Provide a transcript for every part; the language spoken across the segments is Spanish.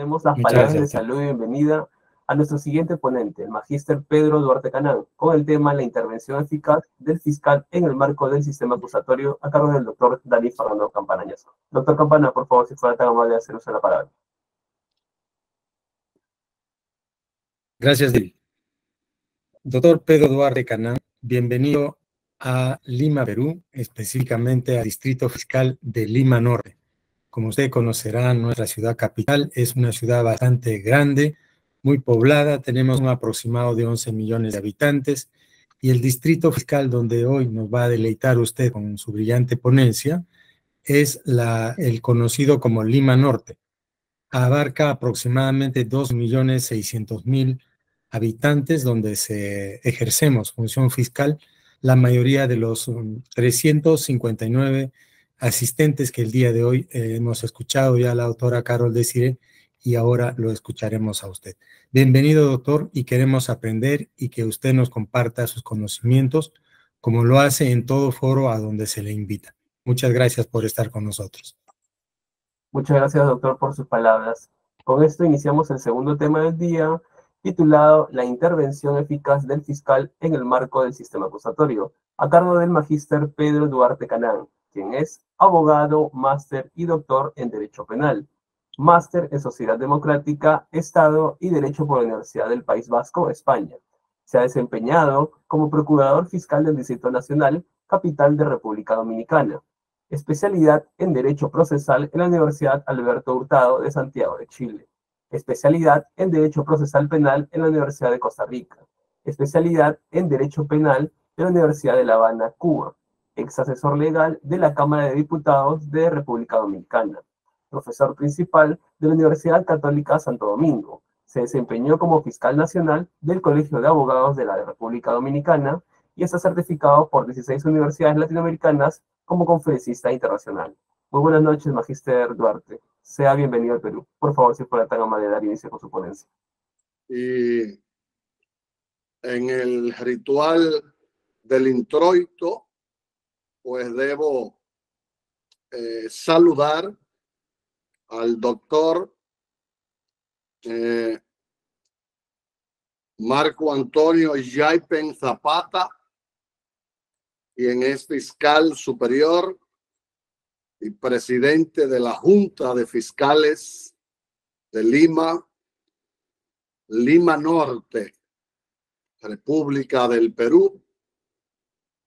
Demos las Muchas palabras de gracias. salud y bienvenida a nuestro siguiente ponente, el magíster Pedro Duarte Canán, con el tema la intervención eficaz del fiscal en el marco del sistema acusatorio, a cargo del doctor Dani Fernando Campana Ñasco. Doctor Campana, por favor, si fuera tan amable de hacer uso de la palabra. Gracias, David. Doctor Pedro Duarte Canán, bienvenido a Lima, Perú, específicamente al Distrito Fiscal de Lima Norte. Como usted conocerá, nuestra ciudad capital es una ciudad bastante grande, muy poblada, tenemos un aproximado de 11 millones de habitantes, y el distrito fiscal donde hoy nos va a deleitar usted con su brillante ponencia es el conocido como Lima Norte. Abarca aproximadamente 2.600.000 habitantes donde ejercemos función fiscal. La mayoría de los 359 asistentes que el día de hoy hemos escuchado ya a la doctora Carol Desiré, y ahora lo escucharemos a usted. Bienvenido, doctor, y queremos aprender y que usted nos comparta sus conocimientos como lo hace en todo foro a donde se le invita. Muchas gracias por estar con nosotros. Muchas gracias, doctor, por sus palabras. Con esto iniciamos el segundo tema del día, titulado La intervención eficaz del fiscal en el marco del sistema acusatorio, a cargo del magíster Pedro Duarte Canán, quien es abogado, máster y doctor en Derecho Penal, máster en Sociedad Democrática, Estado y Derecho por la Universidad del País Vasco, España. Se ha desempeñado como procurador fiscal del Distrito Nacional, capital de República Dominicana. Especialidad en Derecho Procesal en la Universidad Alberto Hurtado de Santiago de Chile. Especialidad en Derecho Procesal Penal en la Universidad de Costa Rica. Especialidad en Derecho Penal de la Universidad de La Habana, Cuba. Ex asesor legal de la Cámara de Diputados de República Dominicana. Profesor principal de la Universidad Católica Santo Domingo. Se desempeñó como fiscal nacional del Colegio de Abogados de la República Dominicana y está certificado por 16 universidades latinoamericanas como conferencista internacional. Muy buenas noches, magíster Duarte. Sea bienvenido al Perú. Por favor, si fuera tan amable de dar inicio con su ponencia. Y en el ritual del introito, pues debo saludar al doctor Marco Antonio Yaipen Zapata, quien es fiscal superior y presidente de la Junta de Fiscales de Lima, Lima Norte, República del Perú.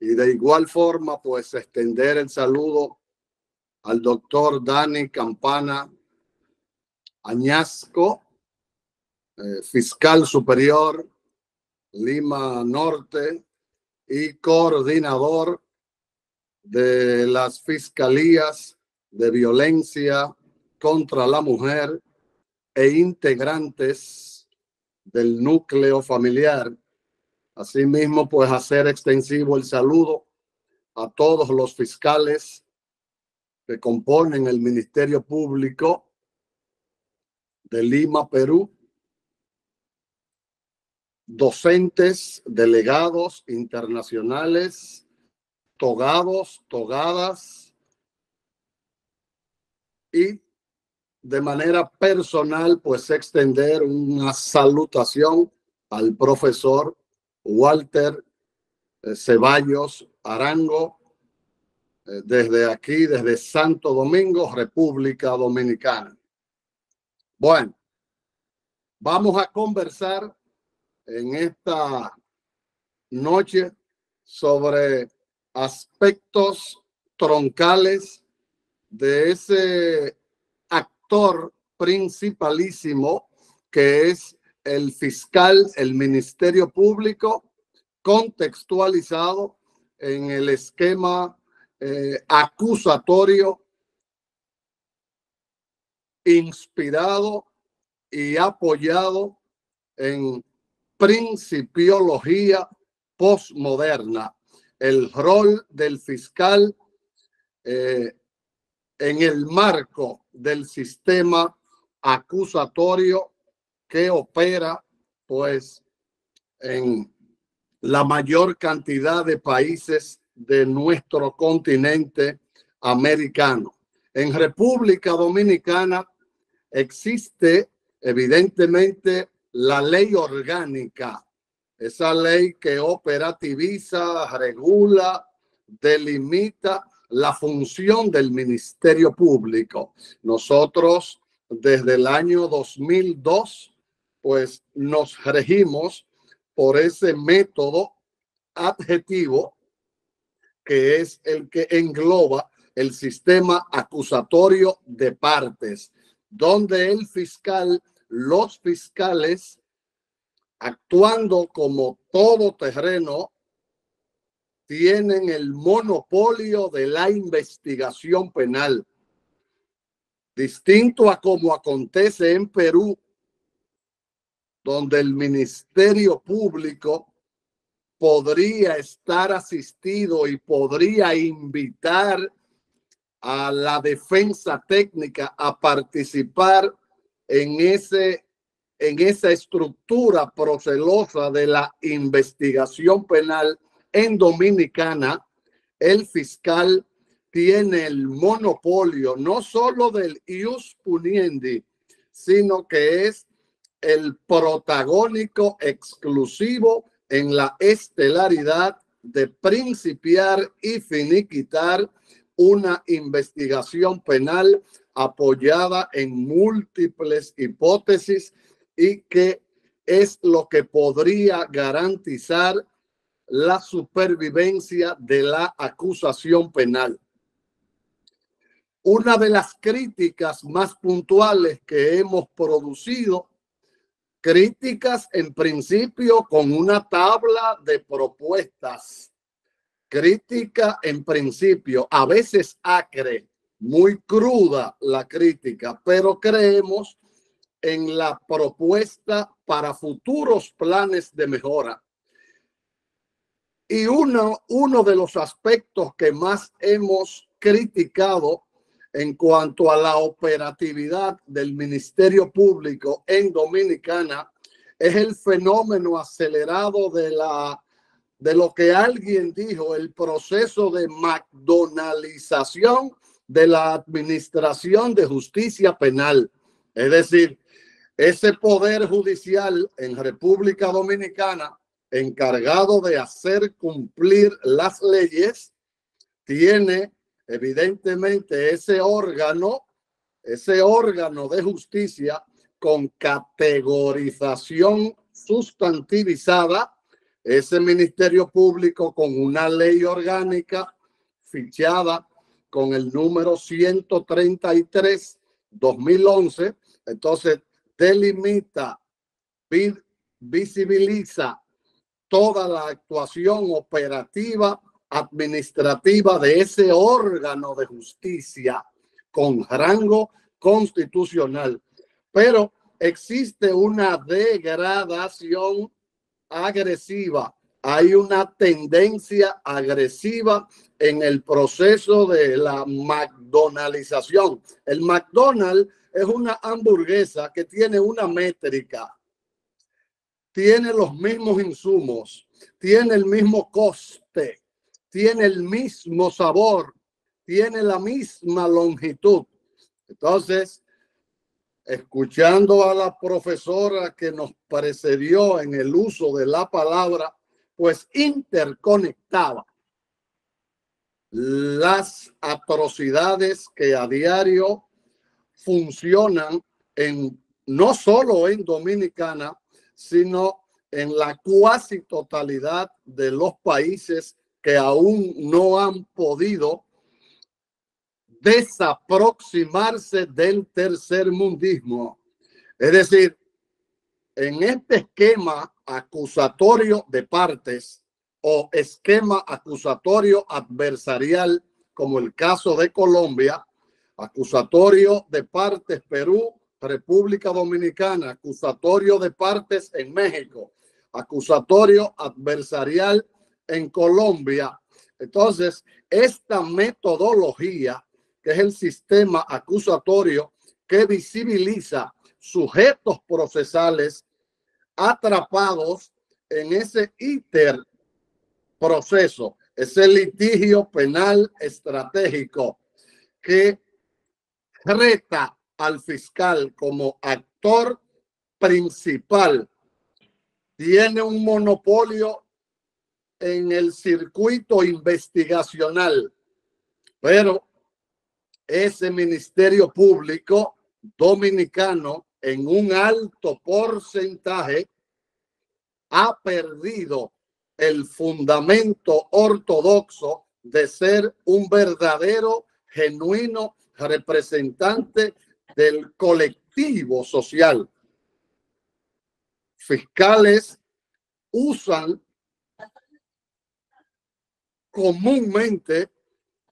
Y de igual forma, pues extender el saludo al doctor Dani Campana Añasco, fiscal superior, Lima Norte, y coordinador de las fiscalías de violencia contra la mujer e integrantes del núcleo familiar. Asimismo, pues hacer extensivo el saludo a todos los fiscales que componen el Ministerio Público de Lima, Perú, docentes, delegados internacionales, togados, togadas, y de manera personal, pues extender una salutación al profesor Walter Ceballos Arango, desde aquí, desde Santo Domingo, República Dominicana. Bueno, vamos a conversar en esta noche sobre aspectos troncales de ese actor principalísimo que es el fiscal, el Ministerio Público, contextualizado en el esquema acusatorio, inspirado y apoyado en principiología postmoderna. El rol del fiscal en el marco del sistema acusatorio que opera, pues, en la mayor cantidad de países de nuestro continente americano. En República Dominicana existe evidentemente la ley orgánica, esa ley que operativiza, regula, delimita la función del Ministerio Público. Nosotros desde el año 2002 pues nos regimos por ese método adjetivo que es el que engloba el sistema acusatorio de partes, donde el fiscal, los fiscales, actuando como todoterreno, tienen el monopolio de la investigación penal, distinto a como acontece en Perú, donde el Ministerio Público podría estar asistido y podría invitar a la defensa técnica a participar en esa estructura procelosa de la investigación penal. En Dominicana, el fiscal tiene el monopolio no solo del ius puniendi, sino que es el protagónico exclusivo en la estelaridad de principiar y finiquitar una investigación penal apoyada en múltiples hipótesis y que es lo que podría garantizar la supervivencia de la acusación penal. Una de las críticas más puntuales que hemos producido, críticas en principio con una tabla de propuestas, crítica en principio, a veces acre, muy cruda la crítica, pero creemos en la propuesta para futuros planes de mejora. Y uno de los aspectos que más hemos criticado en cuanto a la operatividad del Ministerio Público en Dominicana es el fenómeno acelerado de lo que alguien dijo, el proceso de McDonaldización de la Administración de Justicia Penal. Es decir, ese poder judicial en República Dominicana encargado de hacer cumplir las leyes tiene evidentemente ese órgano de justicia con categorización sustantivizada, ese Ministerio Público con una ley orgánica fichada con el número 133/2011, entonces delimita, visibiliza toda la actuación operativa, administrativa de ese órgano de justicia con rango constitucional. Pero existe una degradación agresiva, hay una tendencia agresiva en el proceso de la McDonaldización. El McDonald's es una hamburguesa que tiene una métrica, tiene los mismos insumos, tiene el mismo coste, tiene el mismo sabor, tiene la misma longitud. Entonces, escuchando a la profesora que nos precedió en el uso de la palabra, pues interconectaba las atrocidades que a diario funcionan no solo en Dominicana, sino en la cuasi totalidad de los países que aún no han podido desaproximarse del tercermundismo. Es decir, en este esquema acusatorio de partes o esquema acusatorio adversarial, como el caso de Colombia, acusatorio de partes Perú, República Dominicana, acusatorio de partes en México, acusatorio adversarial en Colombia. Entonces, esta metodología, que es el sistema acusatorio que visibiliza sujetos procesales atrapados en ese proceso, ese litigio penal estratégico que reta al fiscal como actor principal tiene un monopolio en el circuito investigacional, pero ese Ministerio Público dominicano en un alto porcentaje ha perdido el fundamento ortodoxo de ser un verdadero, genuino representante del colectivo social. Fiscales usan comúnmente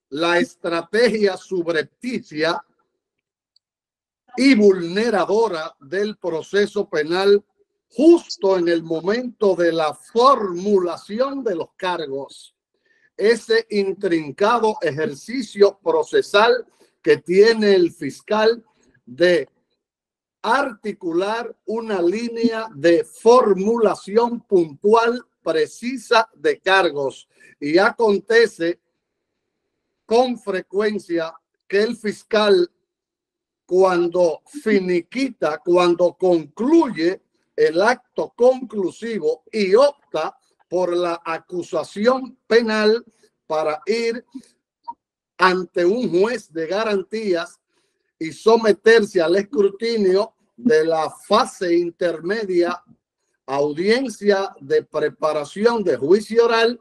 la estrategia subrepticia y vulneradora del proceso penal justo en el momento de la formulación de los cargos. Ese intrincado ejercicio procesal que tiene el fiscal de articular una línea de formulación puntual, precisa de cargos. Y acontece con frecuencia que el fiscal, cuando finiquita, cuando concluye el acto conclusivo y opta por la acusación penal para ir ante un juez de garantías y someterse al escrutinio de la fase intermedia, audiencia de preparación de juicio oral,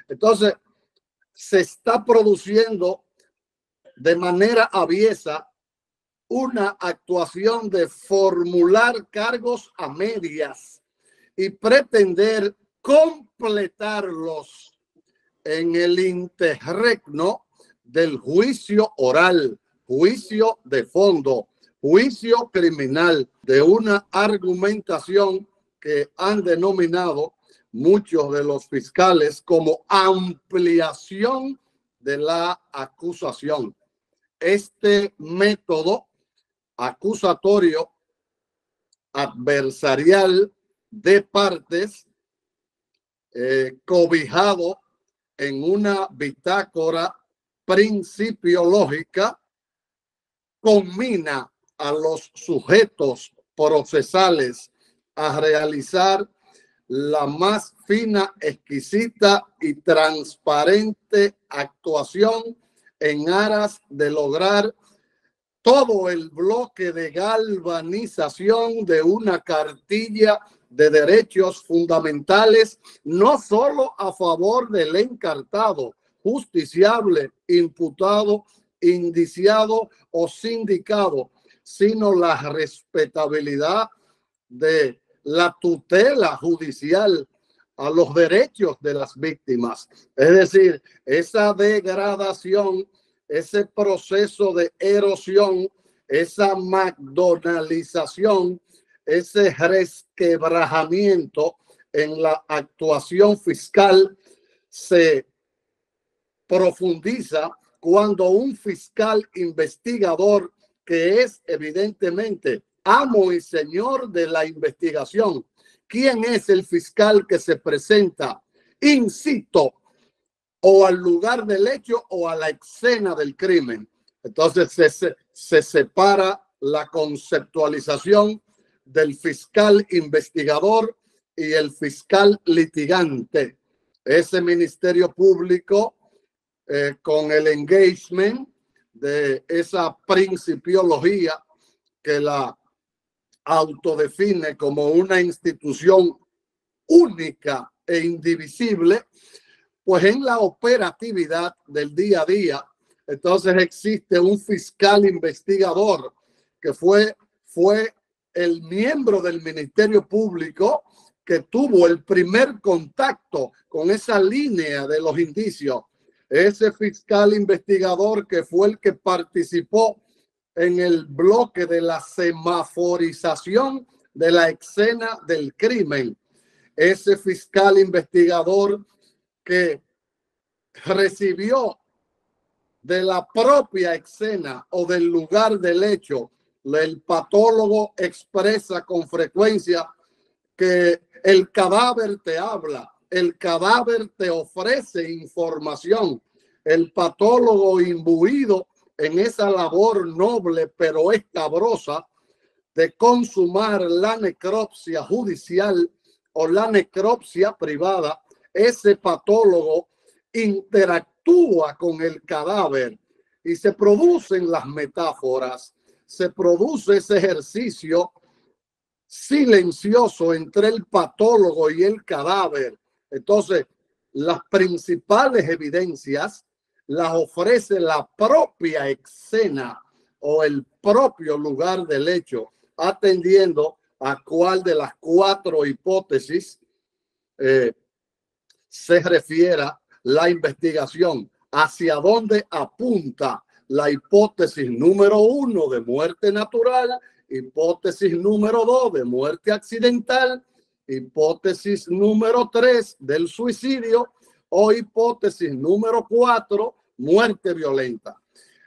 entonces se está produciendo de manera aviesa una actuación de formular cargos a medias y pretender completarlos en el interregno del juicio oral, juicio de fondo, juicio criminal, de una argumentación que han denominado muchos de los fiscales como ampliación de la acusación. Este método acusatorio adversarial de partes, cobijado en una bitácora principiológica, conmina a los sujetos procesales a realizar la más fina, exquisita y transparente actuación en aras de lograr todo el bloque de galvanización de una cartilla de derechos fundamentales, no solo a favor del encartado, justiciable, imputado, indiciado o sindicado, sino la respetabilidad de la tutela judicial a los derechos de las víctimas. Es decir, esa degradación, ese proceso de erosión, esa McDonaldización, ese resquebrajamiento en la actuación fiscal se profundiza cuando un fiscal investigador, que es evidentemente amo y señor de la investigación, ¿quién es el fiscal que se presenta in situ o al lugar del hecho o a la escena del crimen? Entonces se separa la conceptualización del fiscal investigador y el fiscal litigante. Ese Ministerio Público, con el engagement de esa principiología que la autodefine como una institución única e indivisible, pues en la operatividad del día a día, entonces existe un fiscal investigador que fue el miembro del Ministerio Público que tuvo el primer contacto con esa línea de los indicios. Ese fiscal investigador que fue el que participó en el bloque de la semaforización de la escena del crimen. Ese fiscal investigador que recibió de la propia escena o del lugar del hecho. El patólogo expresa con frecuencia que el cadáver te habla, el cadáver te ofrece información. El patólogo imbuido en esa labor noble pero escabrosa de consumar la necropsia judicial o la necropsia privada, ese patólogo interactúa con el cadáver y se producen las metáforas, se produce ese ejercicio silencioso entre el patólogo y el cadáver. Entonces, las principales evidencias las ofrece la propia escena o el propio lugar del hecho, atendiendo a cuál de las 4 hipótesis se refiera la investigación, hacia dónde apunta la hipótesis número 1 de muerte natural, hipótesis número 2 de muerte accidental, hipótesis número 3 del suicidio o hipótesis número 4, muerte violenta.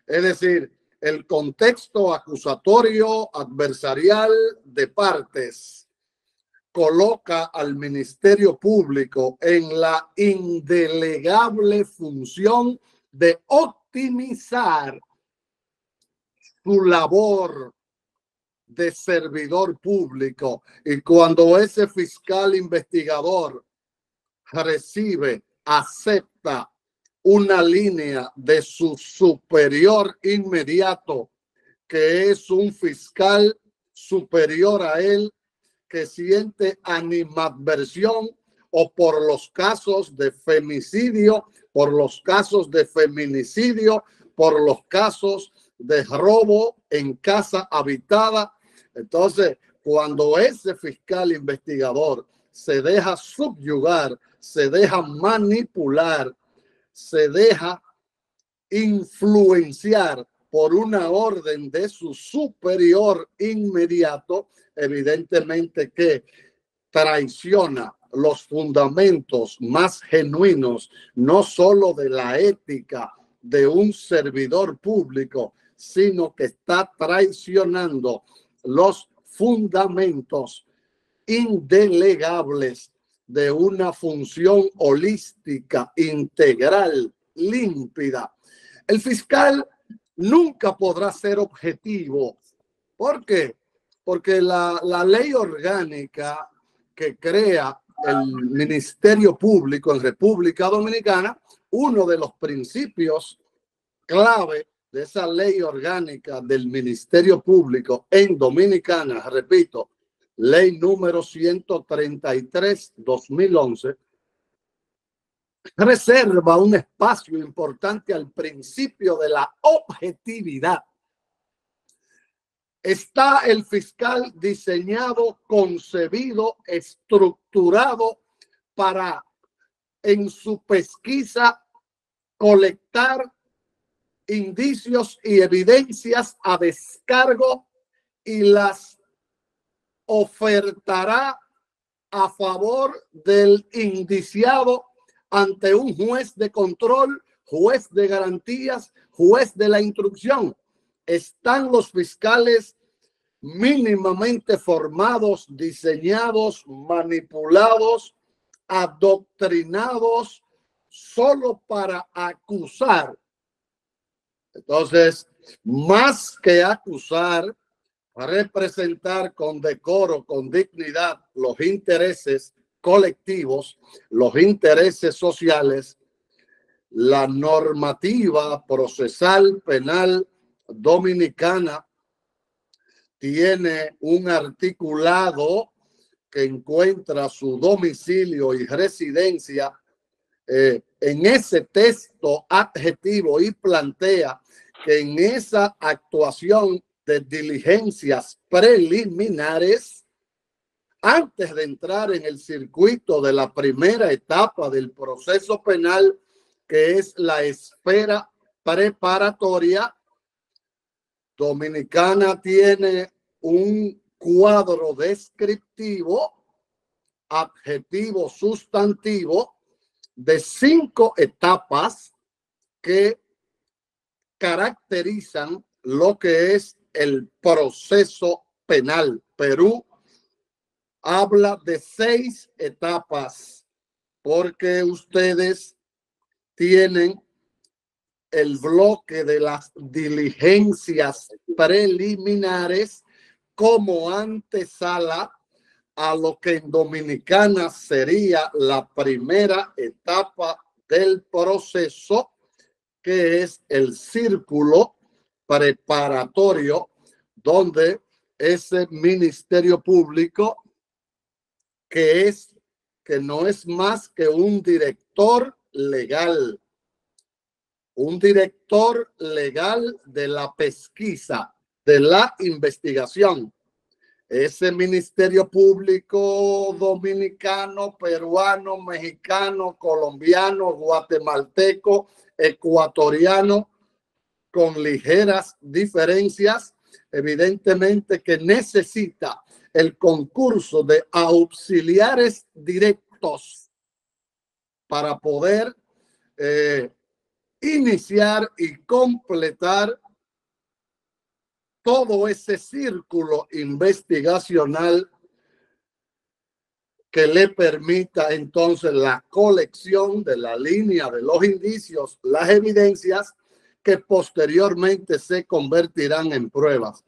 Es decir, el contexto acusatorio adversarial de partes coloca al Ministerio Público en la indelegable función de optimizar su labor de servidor público. Y cuando ese fiscal investigador recibe, acepta una línea de su superior inmediato, que es un fiscal superior a él, que siente animadversión o por los casos de femicidio, por los casos de feminicidio, por los casos de robo en casa habitada. Entonces, cuando ese fiscal investigador se deja subyugar, se deja manipular, se deja influenciar por una orden de su superior inmediato, evidentemente que traiciona los fundamentos más genuinos, no solo de la ética de un servidor público, sino que está traicionando los fundamentos indelegables de una función holística, integral, límpida. El fiscal nunca podrá ser objetivo. ¿Por qué? Porque la ley orgánica que crea el Ministerio Público en República Dominicana, uno de los principios clave de esa ley orgánica del Ministerio Público en Dominicana, repito, ley número 133/2011, reserva un espacio importante al principio de la objetividad. Está el fiscal diseñado, concebido, estructurado para, en su pesquisa, colectar indicios y evidencias a descargo y las ofertará a favor del indiciado ante un juez de control, juez de garantías, juez de la instrucción. Están los fiscales mínimamente formados, diseñados, manipulados, adoctrinados solo para acusar. Entonces, más que acusar, representar con decoro, con dignidad los intereses colectivos, los intereses sociales, la normativa procesal penal dominicana tiene un articulado que encuentra su domicilio y residencia en ese texto adjetivo y plantea que en esa actuación de diligencias preliminares, antes de entrar en el circuito de la primera etapa del proceso penal, que es la esfera preparatoria, Dominicana tiene un cuadro descriptivo, adjetivo, sustantivo, de 5 etapas que caracterizan lo que es el proceso penal. Perú habla de 6 etapas porque ustedes tienen el bloque de las diligencias preliminares, como antesala a lo que en Dominicana sería la primera etapa del proceso, que es el círculo preparatorio, donde ese Ministerio Público, que no es más que un director legal de la pesquisa, de la investigación. Ese Ministerio Público dominicano, peruano, mexicano, colombiano, guatemalteco, ecuatoriano, con ligeras diferencias, evidentemente que necesita el concurso de auxiliares directos para poder iniciar y completar todo ese círculo investigacional que le permita entonces la colección de la línea de los indicios, las evidencias que posteriormente se convertirán en pruebas.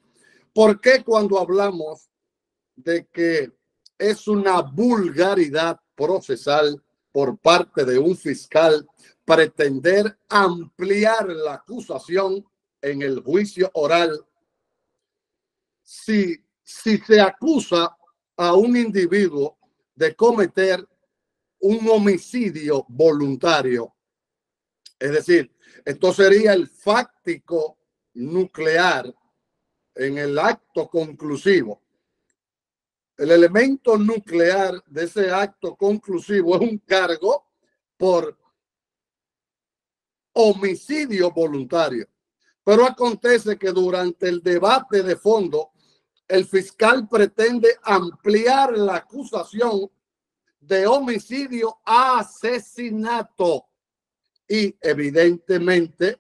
¿Por qué cuando hablamos de que es una vulgaridad procesal por parte de un fiscal pretender ampliar la acusación en el juicio oral? Si se acusa a un individuo de cometer un homicidio voluntario, es decir, esto sería el fáctico nuclear en el acto conclusivo. El elemento nuclear de ese acto conclusivo es un cargo por homicidio voluntario. Pero acontece que durante el debate de fondo, el fiscal pretende ampliar la acusación de homicidio a asesinato. Y evidentemente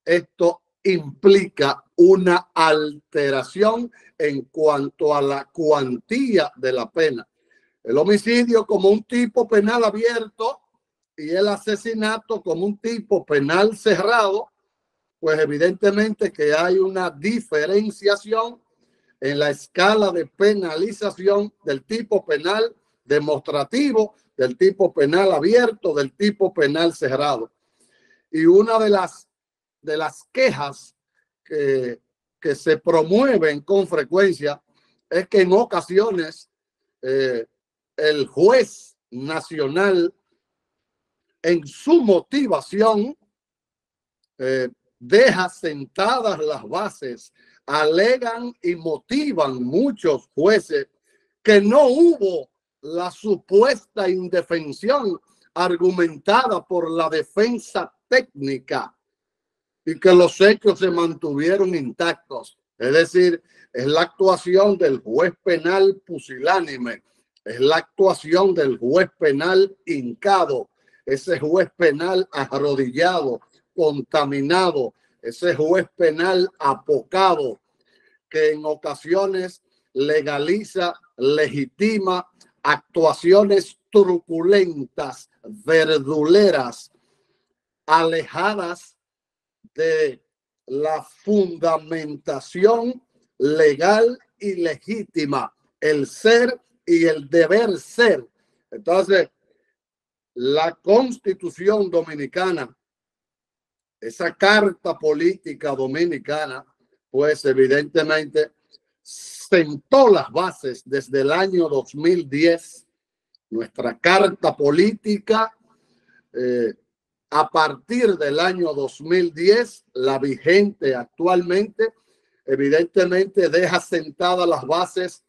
esto implica una alteración en cuanto a la cuantía de la pena. El homicidio como un tipo penal abierto y el asesinato como un tipo penal cerrado, pues evidentemente que hay una diferenciación en la escala de penalización del tipo penal demostrativo, del tipo penal abierto, del tipo penal cerrado. Y una de las quejas que se promueven con frecuencia es que en ocasiones el juez nacional, en su motivación, deja sentadas las bases. Alegan y motivan muchos jueces que no hubo la supuesta indefensión argumentada por la defensa técnica y que los hechos se mantuvieron intactos. Es decir, es la actuación del juez penal pusilánime, es la actuación del juez penal hincado, ese juez penal arrodillado, contaminado, ese juez penal apocado, que en ocasiones legaliza, legitima actuaciones truculentas, verduleras, alejadas de la fundamentación legal y legítima, el ser y el deber ser. Entonces, la Constitución dominicana, esa carta política dominicana, pues evidentemente sentó las bases desde el año 2010. Nuestra carta política, a partir del año 2010, la vigente actualmente, evidentemente deja sentadas las bases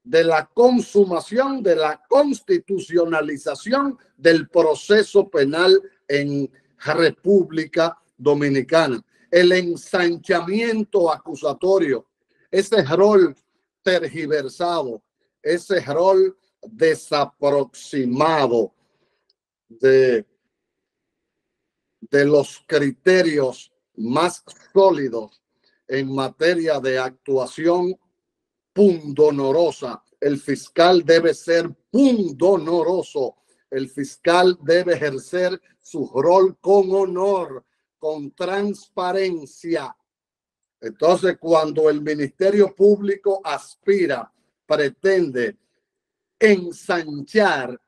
de la consumación, de la constitucionalización del proceso penal en República Dominicana. El ensanchamiento acusatorio, ese rol tergiversado, ese rol desaproximado de los criterios más sólidos en materia de actuación pundonorosa. El fiscal debe ser pundonoroso. El fiscal debe ejercer su rol con honor, con transparencia. Entonces, cuando el Ministerio Público pretende ensanchar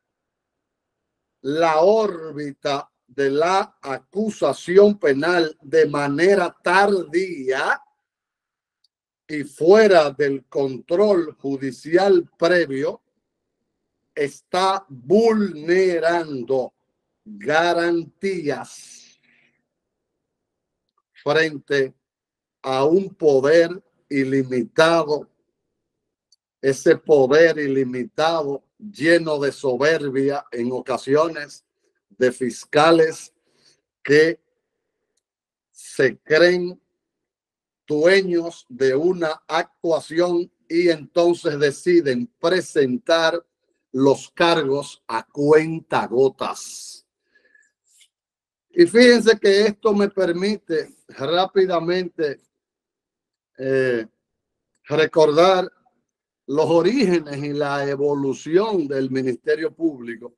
la órbita de la acusación penal de manera tardía y fuera del control judicial previo, está vulnerando garantías frente a un poder ilimitado, ese poder ilimitado lleno de soberbia en ocasiones de fiscales que se creen dueños de una actuación y entonces deciden presentar los cargos a cuentagotas. Y fíjense que esto me permite rápidamente recordar los orígenes y la evolución del Ministerio Público.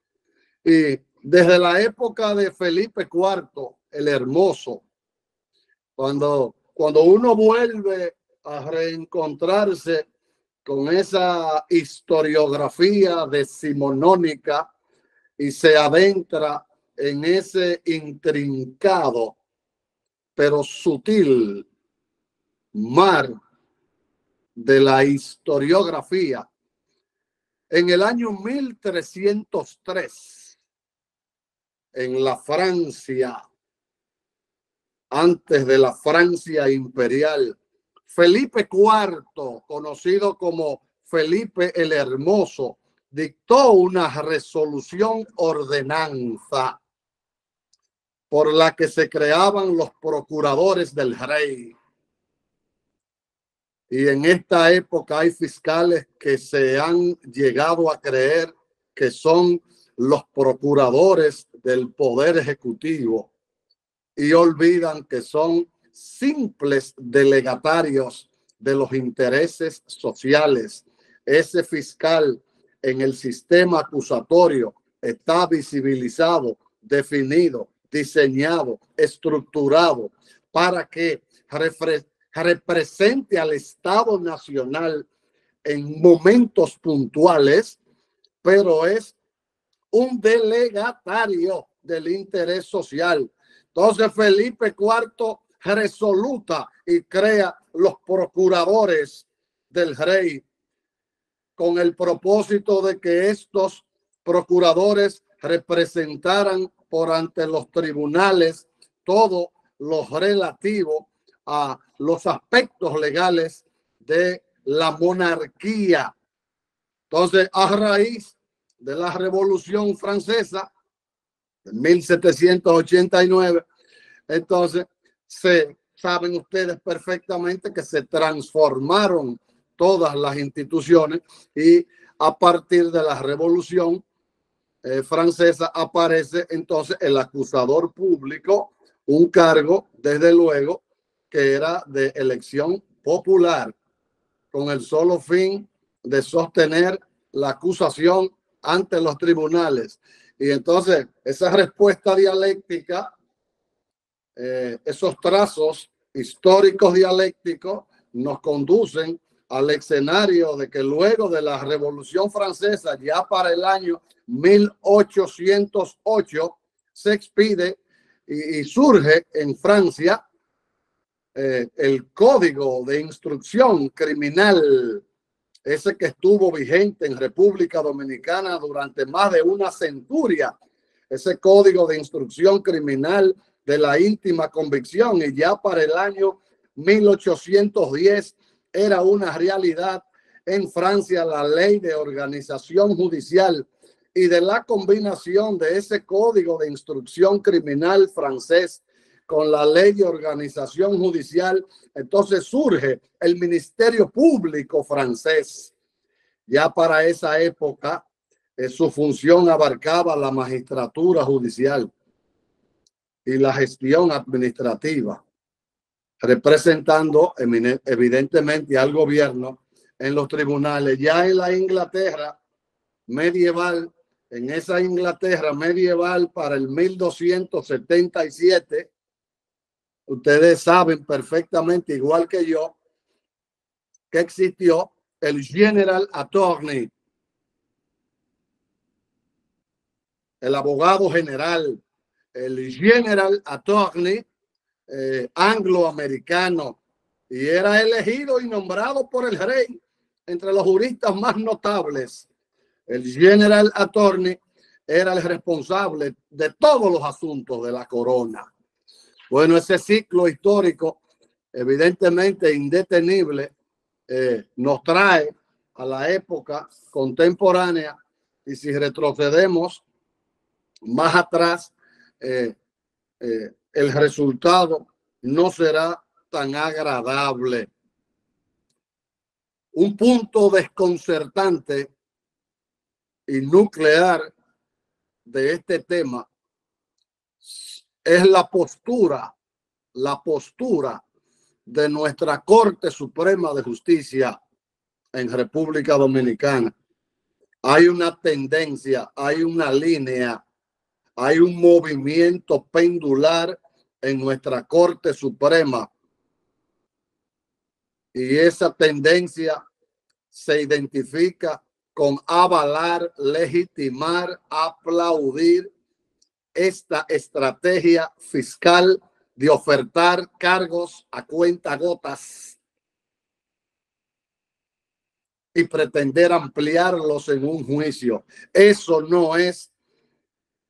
Y desde la época de Felipe IV, el Hermoso, cuando uno vuelve a reencontrarse con esa historiografía decimonónica y se adentra en ese intrincado pero sutil mar de la historiografía, en el año 1303, en la Francia, antes de la Francia imperial, Felipe IV, conocido como Felipe el Hermoso, dictó una resolución ordenanza por la que se creaban los procuradores del rey. Y en esta época hay fiscales que se han llegado a creer que son los procuradores del Poder Ejecutivo y olvidan que son simples delegatarios de los intereses sociales. Ese fiscal en el sistema acusatorio está visibilizado, definido, diseñado, estructurado para que represente al Estado Nacional en momentos puntuales, pero es un delegatario del interés social. Entonces Felipe IV resoluta y crea los procuradores del rey con el propósito de que estos procuradores representaran por ante los tribunales todo lo relativo a los aspectos legales de la monarquía. Entonces, a raíz de la Revolución Francesa de 1789, entonces saben ustedes perfectamente que se transformaron todas las instituciones y a partir de la Revolución Francesa aparece entonces el acusador público, un cargo desde luego que era de elección popular con el solo fin de sostener la acusación ante los tribunales. Y entonces esa respuesta dialéctica, esos trazos históricos dialécticos nos conducen al escenario de que luego de la Revolución Francesa, ya para el año 1808, se expide y surge en Francia el Código de Instrucción Criminal, ese que estuvo vigente en República Dominicana durante más de una centuria, ese Código de Instrucción Criminal de la íntima convicción, y ya para el año 1810 era una realidad en Francia la ley de organización judicial, y de la combinación de ese Código de Instrucción Criminal francés con la ley de organización judicial, entonces surge el Ministerio Público francés. Ya para esa época, su función abarcaba la magistratura judicial y la gestión administrativa, representando evidentemente al gobierno en los tribunales. Ya en la Inglaterra medieval, en esa Inglaterra medieval para el 1277, Ustedes saben perfectamente, igual que yo, que existió el General Attorney, el abogado general, el General Attorney angloamericano, y era elegido y nombrado por el rey entre los juristas más notables. El General Attorney era el responsable de todos los asuntos de la corona. Bueno, ese ciclo histórico, evidentemente indetenible, nos trae a la época contemporánea, y si retrocedemos más atrás, el resultado no será tan agradable. Un punto desconcertante y nuclear de este tema es la postura de nuestra Corte Suprema de Justicia en República Dominicana. Hay una tendencia, hay una línea, hay un movimiento pendular en nuestra Corte Suprema, y esa tendencia se identifica con avalar, legitimar, aplaudir esta estrategia fiscal de ofertar cargos a cuentagotas y pretender ampliarlos en un juicio. Eso no es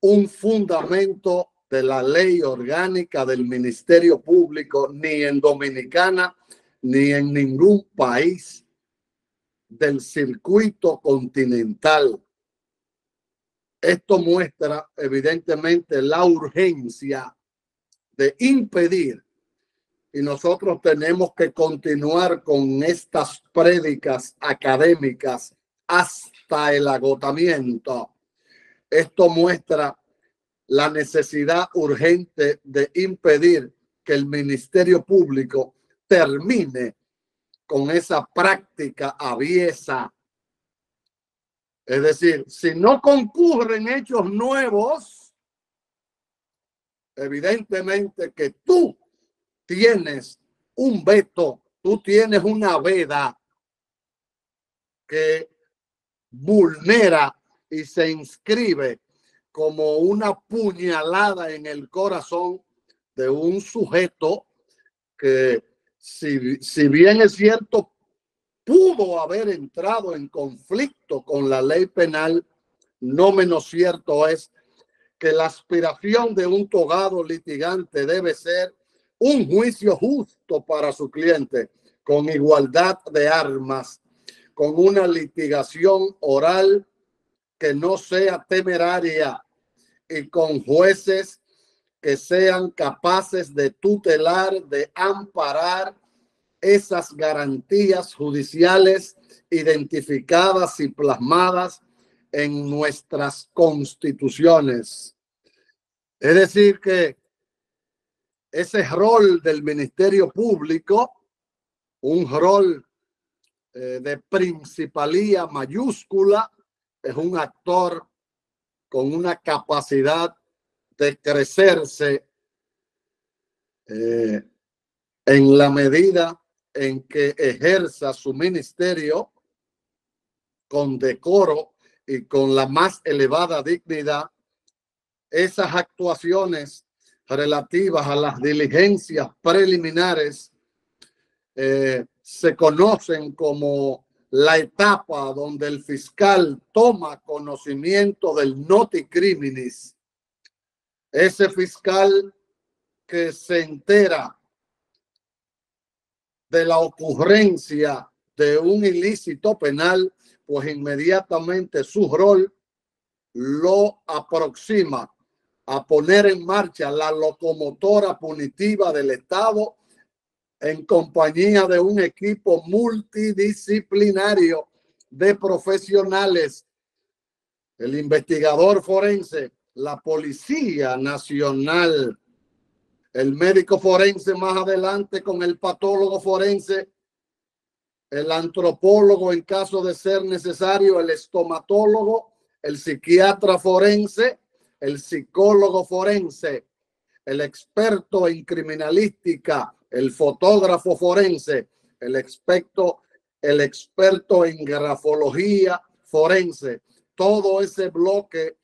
un fundamento de la ley orgánica del Ministerio Público, ni en Dominicana, ni en ningún país del circuito continental. Esto muestra evidentemente la urgencia de impedir, y nosotros tenemos que continuar con estas prédicas académicas hasta el agotamiento. Esto muestra la necesidad urgente de impedir que el Ministerio Público termine con esa práctica aviesa. Es decir, si no concurren hechos nuevos, evidentemente que tú tienes un veto, tú tienes una veda que vulnera y se inscribe como una puñalada en el corazón de un sujeto que, si bien es cierto, pudo haber entrado en conflicto con la ley penal, no menos cierto es que la aspiración de un togado litigante debe ser un juicio justo para su cliente, con igualdad de armas, con una litigación oral que no sea temeraria y con jueces que sean capaces de tutelar, de amparar esas garantías judiciales identificadas y plasmadas en nuestras constituciones. Es decir, que ese rol del Ministerio Público, un rol de principalía mayúscula, es un actor con una capacidad de crecerse en la medida en que ejerza su ministerio con decoro y con la más elevada dignidad. Esas actuaciones relativas a las diligencias preliminares se conocen como la etapa donde el fiscal toma conocimiento del noti criminis. Ese fiscal que se entera de la ocurrencia de un ilícito penal, pues inmediatamente su rol lo aproxima a poner en marcha la locomotora punitiva del Estado en compañía de un equipo multidisciplinario de profesionales, el investigador forense, la Policía Nacional, el médico forense más adelante con el patólogo forense, el antropólogo en caso de ser necesario, el estomatólogo, el psiquiatra forense, el psicólogo forense, el experto en criminalística, el fotógrafo forense, el experto en grafología forense, todo ese bloque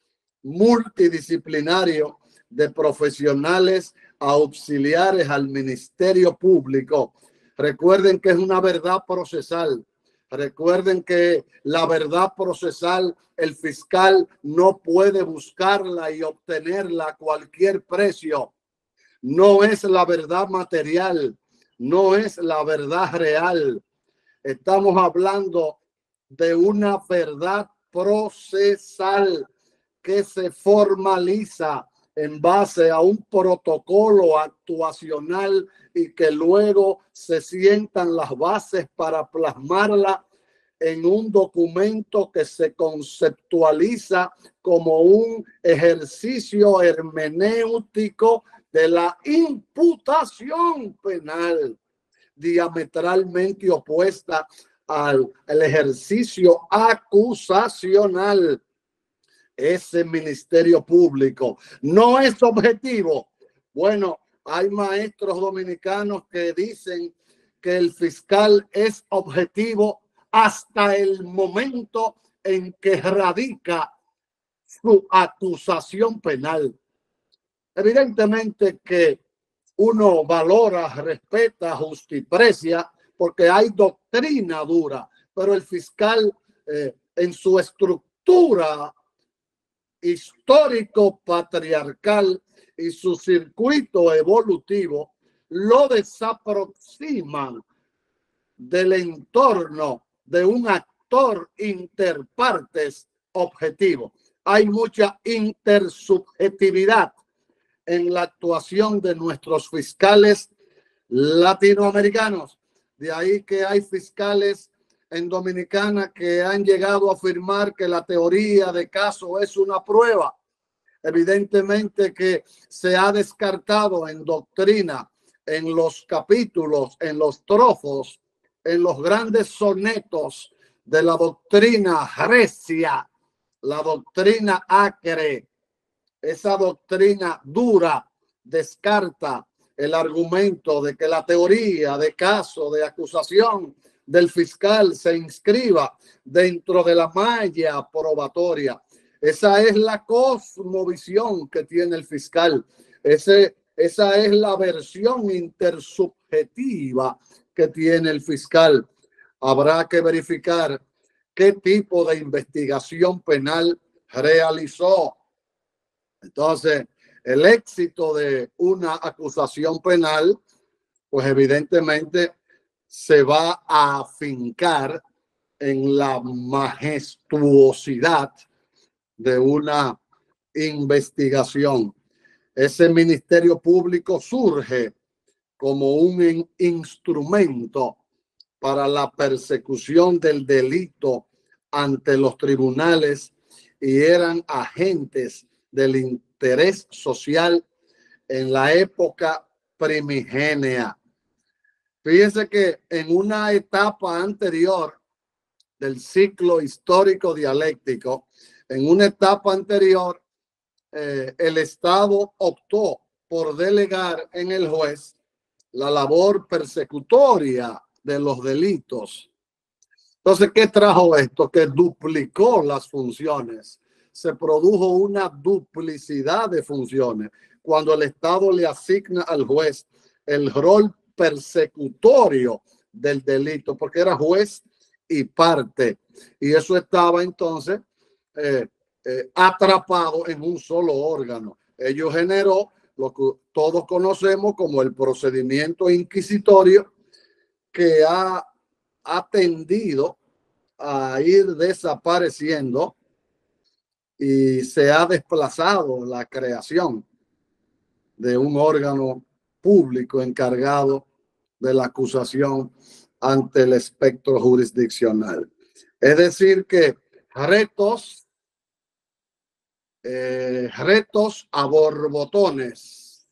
multidisciplinario de profesionales auxiliares al Ministerio Público. Recuerden que es una verdad procesal. Recuerden que la verdad procesal, el fiscal no puede buscarla y obtenerla a cualquier precio. No es la verdad material, no es la verdad real. Estamos hablando de una verdad procesal que se formaliza en base a un protocolo actuacional y que luego se sientan las bases para plasmarla en un documento que se conceptualiza como un ejercicio hermenéutico de la imputación penal, diametralmente opuesta al ejercicio acusacional. Ese Ministerio Público no es objetivo. Bueno, hay maestros dominicanos que dicen que el fiscal es objetivo hasta el momento en que radica su acusación penal. Evidentemente que uno valora, respeta, justiprecia, porque hay doctrina dura, pero el fiscal en su estructura histórico patriarcal y su circuito evolutivo lo desaproximan del entorno de un actor interpartes objetivo. Hay mucha intersubjetividad en la actuación de nuestros fiscales latinoamericanos. De ahí que hay fiscales en Dominicana que han llegado a afirmar que la teoría de caso es una prueba. Evidentemente que se ha descartado en doctrina, en los capítulos, en los trofos, en los grandes sonetos de la doctrina recia, la doctrina acre, esa doctrina dura descarta el argumento de que la teoría de caso, de acusación del fiscal se inscriba dentro de la malla probatoria. Esa es la cosmovisión que tiene el fiscal. Esa es la versión intersubjetiva que tiene el fiscal. Habrá que verificar qué tipo de investigación penal realizó. Entonces, el éxito de una acusación penal, pues evidentemente se va a afincar en la majestuosidad de una investigación. Ese Ministerio Público surge como un instrumento para la persecución del delito ante los tribunales y eran agentes del interés social en la época primigenia. Fíjense que en una etapa anterior del ciclo histórico dialéctico, en una etapa anterior, el Estado optó por delegar en el juez la labor persecutoria de los delitos. Entonces, ¿qué trajo esto? Que duplicó las funciones. Se produjo una duplicidad de funciones cuando el Estado le asigna al juez el rol persecutorio del delito, porque era juez y parte. Y eso estaba entonces atrapado en un solo órgano. Ello generó lo que todos conocemos como el procedimiento inquisitorio, que ha tendido a ir desapareciendo y se ha desplazado la creación de un órgano público encargado de la acusación ante el espectro jurisdiccional. Es decir que retos a borbotones.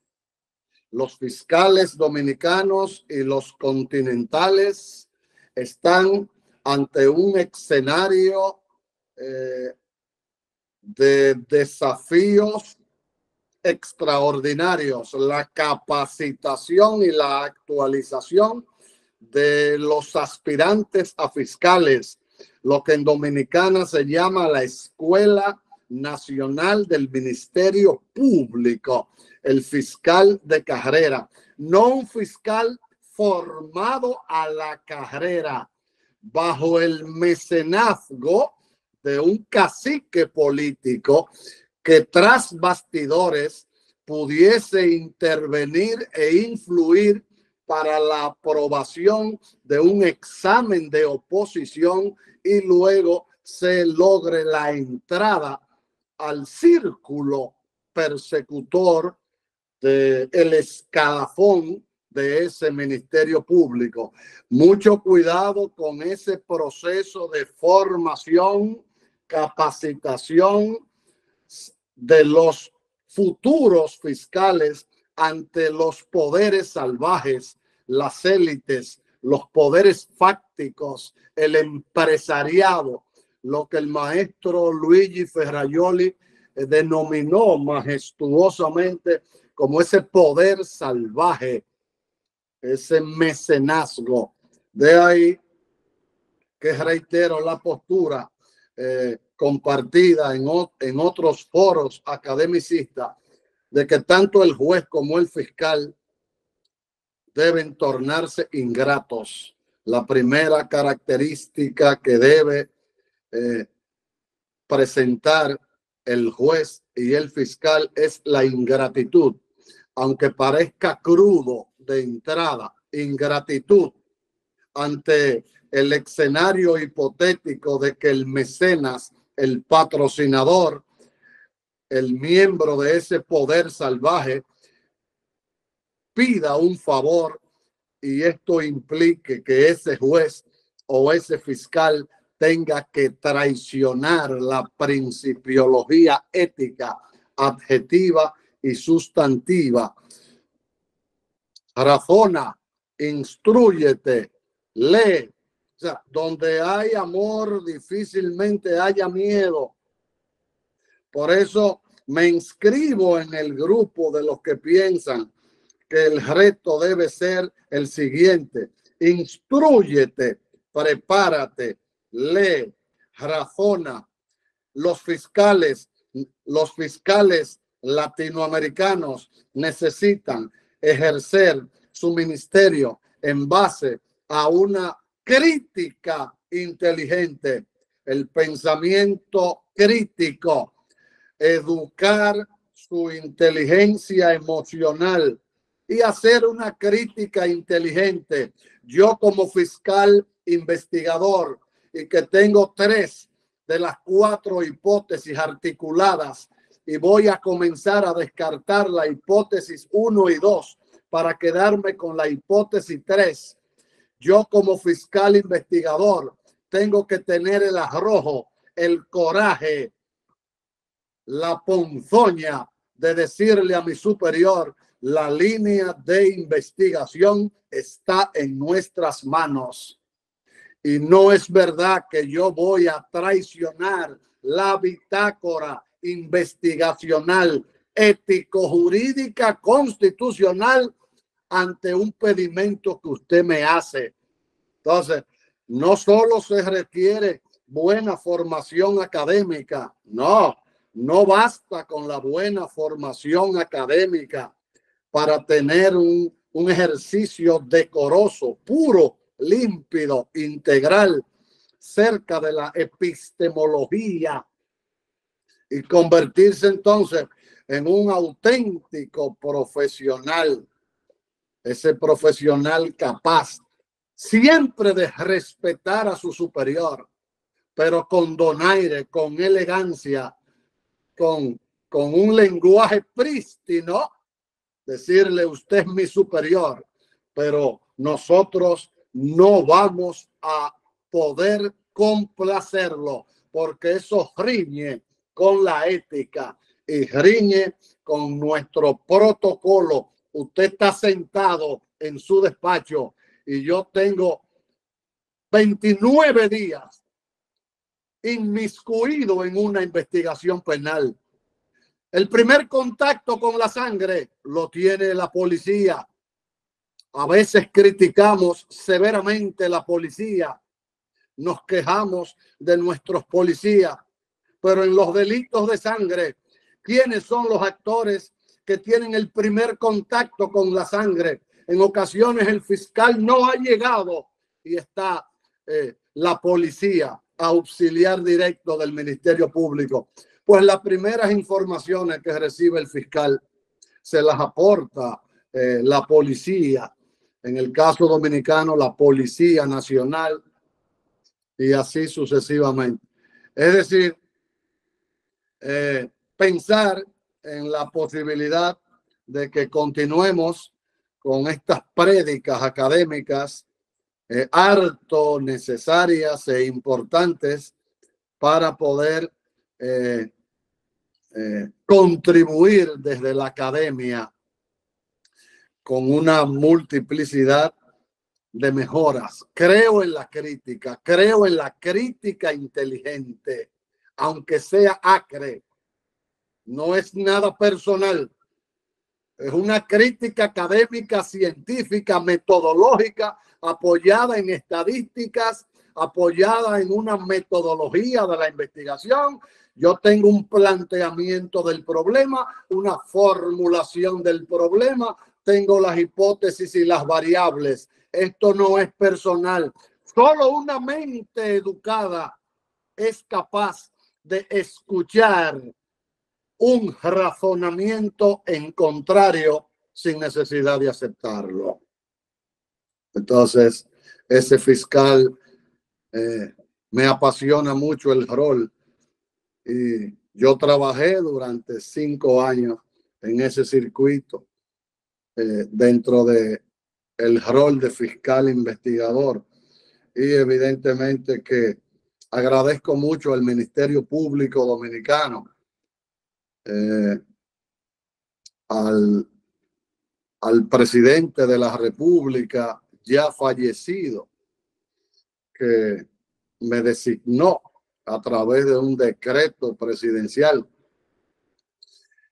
Los fiscales dominicanos y los continentales están ante un escenario de desafíos extraordinarios, la capacitación y la actualización de los aspirantes a fiscales, lo que en Dominicana se llama la Escuela Nacional del Ministerio Público, el fiscal de carrera, no un fiscal formado a la carrera bajo el mecenazgo de un cacique político que tras bastidores pudiese intervenir e influir para la aprobación de un examen de oposición y luego se logre la entrada al círculo persecutor del escalafón de ese ministerio público. Mucho cuidado con ese proceso de formación, capacitación de los futuros fiscales ante los poderes salvajes, las élites, los poderes fácticos, el empresariado, lo que el maestro Luigi Ferrajoli denominó majestuosamente como ese poder salvaje, ese mecenazgo. De ahí que reitero la postura compartida en otros foros academicistas de que tanto el juez como el fiscal deben tornarse ingratos. La primera característica que debe presentar el juez y el fiscal es la ingratitud. Aunque parezca crudo de entrada, ingratitud ante el escenario hipotético de que el mecenas, el patrocinador, el miembro de ese poder salvaje pida un favor y esto implique que ese juez o ese fiscal tenga que traicionar la principiología ética, adjetiva y sustantiva. Razona, instrúyete, lee. O sea, donde hay amor, difícilmente haya miedo. Por eso me inscribo en el grupo de los que piensan que el reto debe ser el siguiente: instrúyete, prepárate, lee, razona. Los fiscales latinoamericanos necesitan ejercer su ministerio en base a una crítica inteligente, el pensamiento crítico, educar su inteligencia emocional y hacer una crítica inteligente. Yo como fiscal investigador y que tengo 3 de las 4 hipótesis articuladas y voy a comenzar a descartar la hipótesis 1 y 2 para quedarme con la hipótesis 3. Yo como fiscal investigador tengo que tener el arrojo, el coraje, la ponzoña de decirle a mi superior: la línea de investigación está en nuestras manos. Y no es verdad que yo voy a traicionar la bitácora investigacional, ético-jurídica, constitucional ante un pedimento que usted me hace. Entonces, no solo se requiere buena formación académica, no basta con la buena formación académica para tener un ejercicio decoroso, puro, límpido, integral, cerca de la epistemología y convertirse entonces en un auténtico profesional, ese profesional capaz siempre de respetar a su superior, pero con donaire, con elegancia, con un lenguaje prístino, decirle: usted es mi superior, pero nosotros no vamos a poder complacerlo porque eso riñe con la ética y riñe con nuestro protocolo. Usted está sentado en su despacho y yo tengo 29 días inmiscuido en una investigación penal. El primer contacto con la sangre lo tiene la policía. A veces criticamos severamente la policía, nos quejamos de nuestros policías, pero en los delitos de sangre, ¿quiénes son los actores que tienen el primer contacto con la sangre? En ocasiones el fiscal no ha llegado y está la policía, auxiliar directo del Ministerio Público. Pues las primeras informaciones que recibe el fiscal se las aporta la policía, en el caso dominicano, la Policía Nacional, y así sucesivamente. Es decir, pensar en la posibilidad de que continuemos con estas prédicas académicas harto necesarias e importantes para poder contribuir desde la academia con una multiplicidad de mejoras. Creo en la crítica inteligente, aunque sea acre. No es nada personal. Es una crítica académica, científica, metodológica, apoyada en estadísticas, apoyada en una metodología de la investigación. Yo tengo un planteamiento del problema, una formulación del problema, tengo las hipótesis y las variables. Esto no es personal. Solo una mente educada es capaz de escuchar un razonamiento en contrario sin necesidad de aceptarlo. Entonces, ese fiscal me apasiona mucho el rol y yo trabajé durante 5 años en ese circuito dentro de el rol de fiscal investigador, y evidentemente que agradezco mucho al Ministerio Público Dominicano, al presidente de la República ya fallecido, que me designó a través de un decreto presidencial,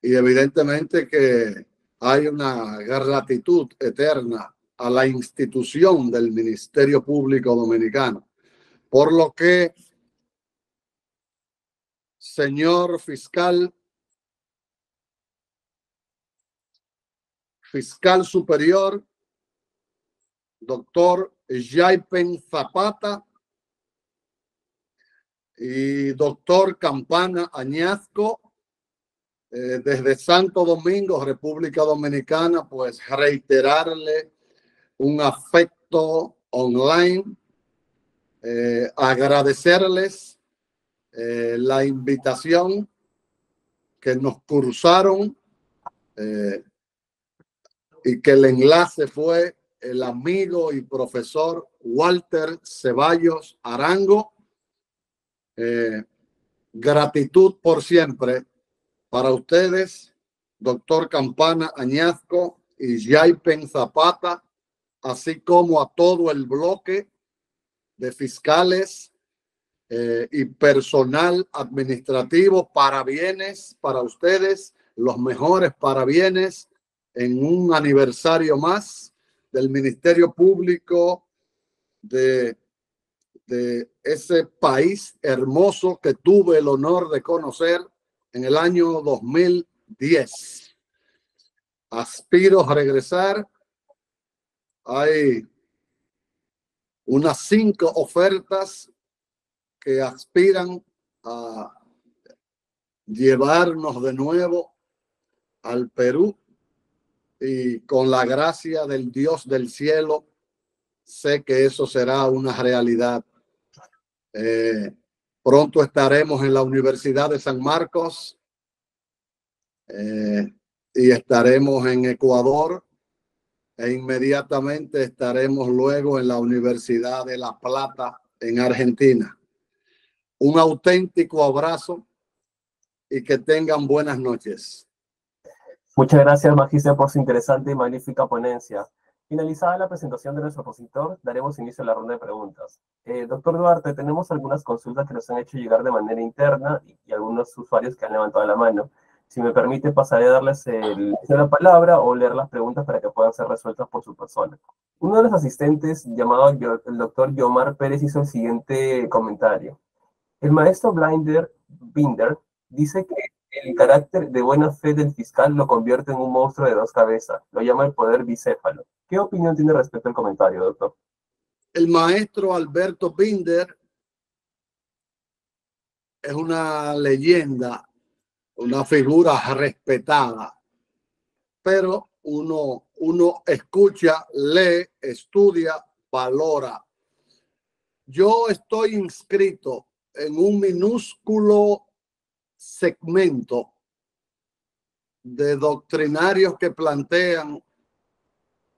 y evidentemente que hay una gratitud eterna a la institución del Ministerio Público Dominicano, por lo que, señor fiscal superior, doctor Yaipen Zapata, y doctor Campana Añasco, desde Santo Domingo, República Dominicana, pues reiterarle un afecto online, agradecerles la invitación que nos cursaron, y que el enlace fue el amigo y profesor Walter Ceballos Arango. Gratitud por siempre para ustedes, doctor Campana Añasco y Yaipen Zapata, así como a todo el bloque de fiscales y personal administrativo. Parabienes para ustedes, los mejores parabienes en un aniversario más del Ministerio Público de ese país hermoso que tuve el honor de conocer en el año 2010. Aspiro a regresar. Hay unas 5 ofertas que aspiran a llevarnos de nuevo al Perú, y con la gracia del Dios del cielo sé que eso será una realidad. Pronto estaremos en la Universidad de San Marcos, y estaremos en Ecuador, e inmediatamente estaremos luego en la Universidad de La Plata en Argentina. Un auténtico abrazo y que tengan buenas noches. Muchas gracias, Magíster, por su interesante y magnífica ponencia. Finalizada la presentación de nuestro expositor, daremos inicio a la ronda de preguntas. Doctor Duarte, tenemos algunas consultas que nos han hecho llegar de manera interna y algunos usuarios que han levantado la mano. Si me permite, pasaré a darles la palabra o leer las preguntas para que puedan ser resueltas por su persona. Uno de los asistentes, llamado el doctor Yomar Pérez, hizo el siguiente comentario. El maestro Binder dice que el carácter de buena fe del fiscal lo convierte en un monstruo de dos cabezas. Lo llama el poder bicéfalo. ¿Qué opinión tiene respecto al comentario, doctor? El maestro Alberto Binder es una leyenda, una figura respetada, pero uno escucha, lee, estudia, valora. Yo estoy inscrito en un minúsculo segmento de doctrinarios que plantean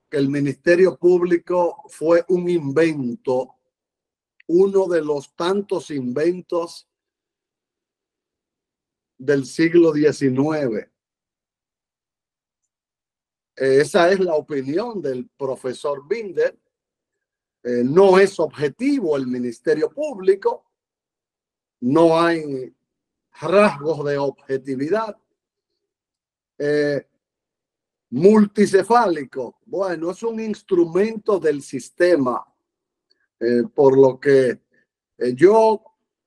que el Ministerio Público fue un invento, uno de los tantos inventos del siglo XIX. Esa es la opinión del profesor Binder. No es objetivo el Ministerio Público, no hay rasgos de objetividad. Multicefálico, bueno, es un instrumento del sistema, por lo que yo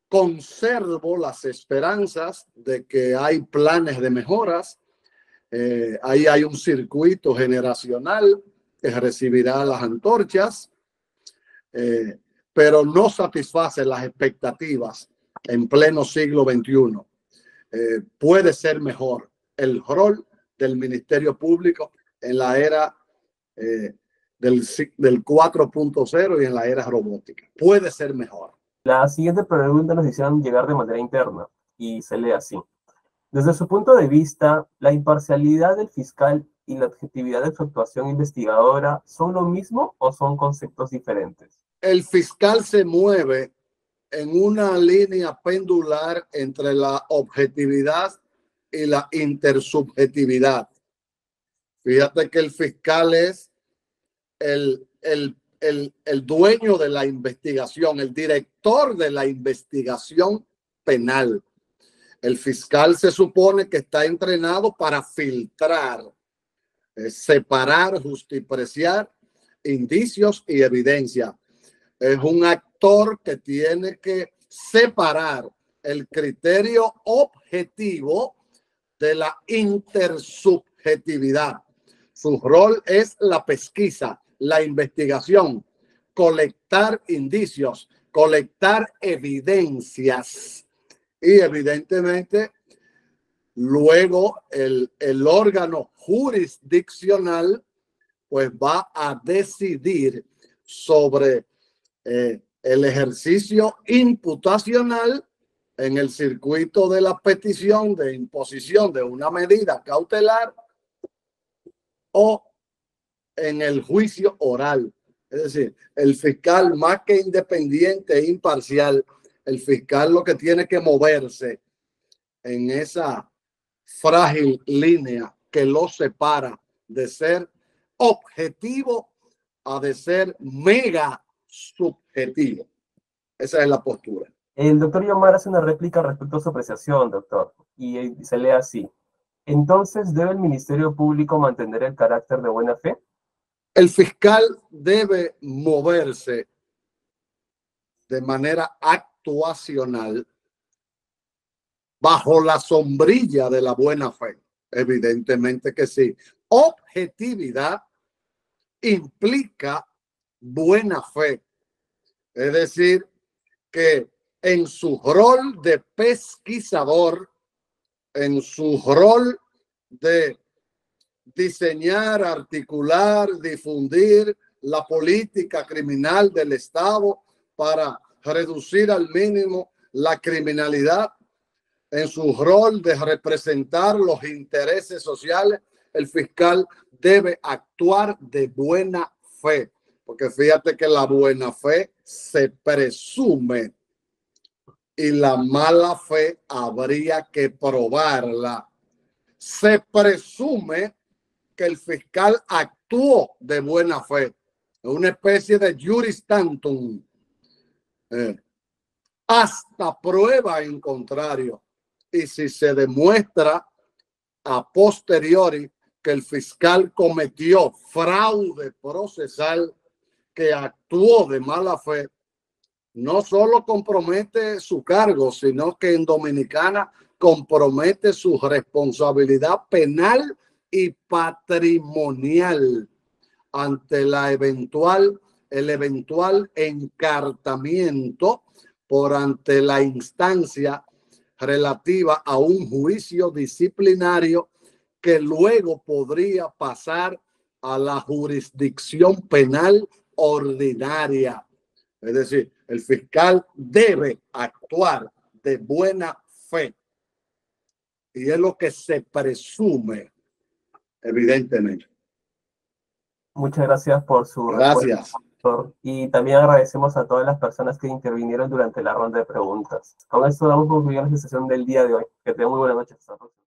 conservo las esperanzas de que hay planes de mejoras. Ahí hay un circuito generacional que recibirá las antorchas, pero no satisface las expectativas en pleno siglo XXI. Puede ser mejor el rol del Ministerio Público en la era del 4.0 y en la era robótica. Puede ser mejor. La siguiente pregunta nos hicieron llegar de manera interna y se lee así. Desde su punto de vista, ¿la imparcialidad del fiscal y la objetividad de su actuación investigadora son lo mismo o son conceptos diferentes? El fiscal se mueve en una línea pendular entre la objetividad y la intersubjetividad. Fíjate que el fiscal es el dueño de la investigación, el director de la investigación penal. El fiscal se supone que está entrenado para filtrar, separar, justipreciar indicios y evidencia. Es un actor que tiene que separar el criterio objetivo de la intersubjetividad. Su rol es la pesquisa, la investigación, colectar indicios, colectar evidencias. Y evidentemente, luego el órgano jurisdiccional pues va a decidir sobre el ejercicio imputacional en el circuito de la petición de imposición de una medida cautelar o en el juicio oral. Es decir, el fiscal, más que independiente e imparcial, el fiscal lo que tiene que moverse en esa frágil línea que lo separa de ser objetivo a de ser mega subjetivo. Esa es la postura. El doctor Yomar hace una réplica respecto a su apreciación, doctor, y se lee así. Entonces, ¿debe el Ministerio Público mantener el carácter de buena fe? El fiscal debe moverse de manera actuacional bajo la sombrilla de la buena fe. Evidentemente que sí. Objetividad implica buena fe. Es decir, que en su rol de pesquisador, en su rol de diseñar, articular, difundir la política criminal del Estado para reducir al mínimo la criminalidad, en su rol de representar los intereses sociales, el fiscal debe actuar de buena fe, porque fíjate que la buena fe se presume y la mala fe habría que probarla. Se presume que el fiscal actuó de buena fe, una especie de juris tantum, hasta prueba en contrario. Y si se demuestra a posteriori que el fiscal cometió fraude procesal, que actuó de mala fe, no solo compromete su cargo, sino que en Dominicana compromete su responsabilidad penal y patrimonial ante el eventual encartamiento por ante la instancia relativa a un juicio disciplinario que luego podría pasar a la jurisdicción penal ordinaria. Es decir, el fiscal debe actuar de buena fe. Y es lo que se presume, evidentemente. Muchas gracias por su respuesta, doctor. Y también agradecemos a todas las personas que intervinieron durante la ronda de preguntas. Con esto damos conclusión a la sesión del día de hoy. Que tengan muy buenas noches. Hasta la próxima.